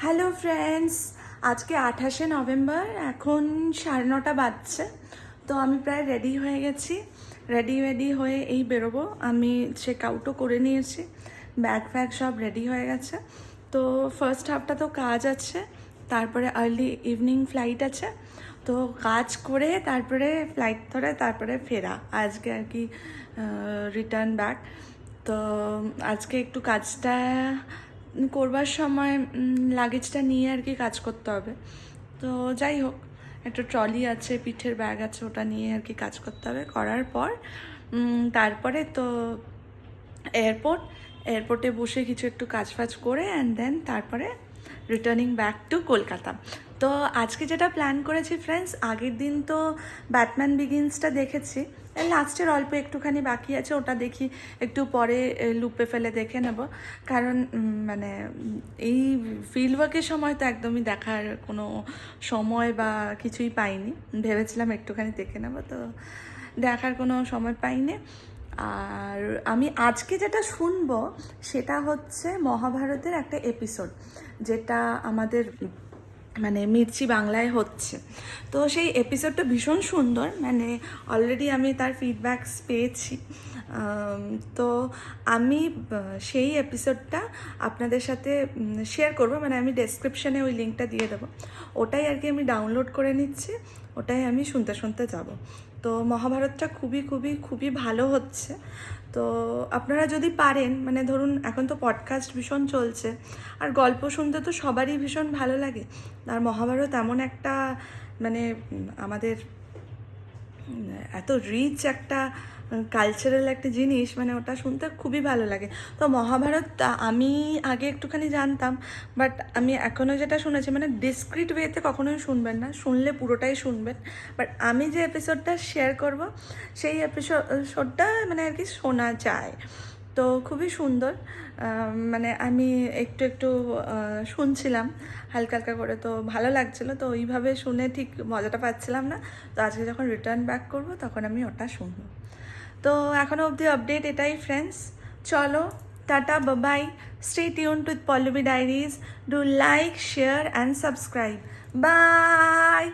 Hello friends, আজকে 28শে November, এখন 9:30 বাজছে। তো আমি প্রায় রেডি হয়ে গেছি। রেডি হয়ে এই বেরোবো। আমি চেক আউটও করে নিয়েছি, ব্যাগ ফ্যাগ সব রেডি হয়ে গেছে। তো ফার্স্ট হাফটা তো কাজ আছে, তারপরে আর্লি ইভিনিং ফ্লাইট আছে। তো কাজ করে তারপরে ফ্লাইট ধরে তারপরে ফেরা আজকে আর কি, রিটার্ন ব্যাক। তো আজকে একটু কাজটা করবার সময় লাগেজটা নিয়ে আর কি কাজ করতে হবে। তো যাই হোক, একটা ট্রলি আছে, পিঠের ব্যাগ আছে, ওটা নিয়ে আর কি কাজ করতে হবে। করার পর তারপরে তো এয়ারপোর্টে বসে কিছু একটু কাজ ফাজ করে অ্যান্ড দেন তারপরে রিটার্নিং ব্যাক টু কলকাতা। তো আজকে যেটা প্ল্যান করেছি ফ্রেন্ডস, আগের দিন তো ব্যাটম্যান বিগিন্সটা দেখেছি, লাস্টের অল্প একটুখানি বাকি আছে, ওটা দেখি একটু পরে লুপে ফেলে দেখে নেব। কারণ মানে এই ফিল্ড ওয়ার্কের সময় তো একদমই দেখার কোনো সময় বা কিছুই পাইনি। ভেবেছিলাম একটুখানি দেখে নেব, তো দেখার কোনো সময় পাইনি। আর আমি আজকে যেটা শুনবো সেটা হচ্ছে মহাভারতের একটা এপিসোড, যেটা আমাদের মানে মির্চি বাংলায় হচ্ছে। তো সেই এপিসোডটা ভীষণ সুন্দর, মানে অলরেডি আমি তার ফিডব্যাকস পেয়েছি। তো আমি সেই এপিসোডটা আপনাদের সাথে শেয়ার করব, মানে আমি ডেসক্রিপশানে ওই লিঙ্কটা দিয়ে দেবো। ওটাই আর কি আমি ডাউনলোড করে নিচ্ছি, ওটাই আমি শুনতে শুনতে যাব। তো মহাভারতটা খুবই খুবই খুবই ভালো হচ্ছে। তো আপনারা যদি পারেন, মানে ধরুন এখন তো পডকাস্ট ভীষণ চলছে, আর গল্প শুনতে তো সবারই ভীষণ ভালো লাগে। আর মহাভারত এমন একটা মানে আমাদের এত রিচ একটা কালচারাল একটা জিনিস, মানে ওটা শুনতে খুবই ভালো লাগে। তো মহাভারত আমি আগে একটুখানি জানতাম, বাট আমি এখনও যেটা শুনেছি, মানে ডিসক্রিট ওয়েতে কখনোই শুনবেন না, শুনলে পুরোটাই শুনবেন। বাট আমি যে এপিসোডটা শেয়ার করব সেই এপিসোডটা মানে আর কি শোনা যায়। তো খুবই সুন্দর, মানে আমি একটু একটু শুনছিলাম হালকা হালকা করে, তো ভালো লাগছিলো। তো ওইভাবে শুনে ঠিক মজাটা পাচ্ছিলাম না। তো আজকে যখন রিটার্ন ব্যাক করবো তখন আমি ওটা শুনবো। তো এখনও অবধি আপডেট এটাই ফ্রেন্ডস। চলো, টাটা, bye, stay tuned with Pallavi diaries. Do like, share and subscribe. By.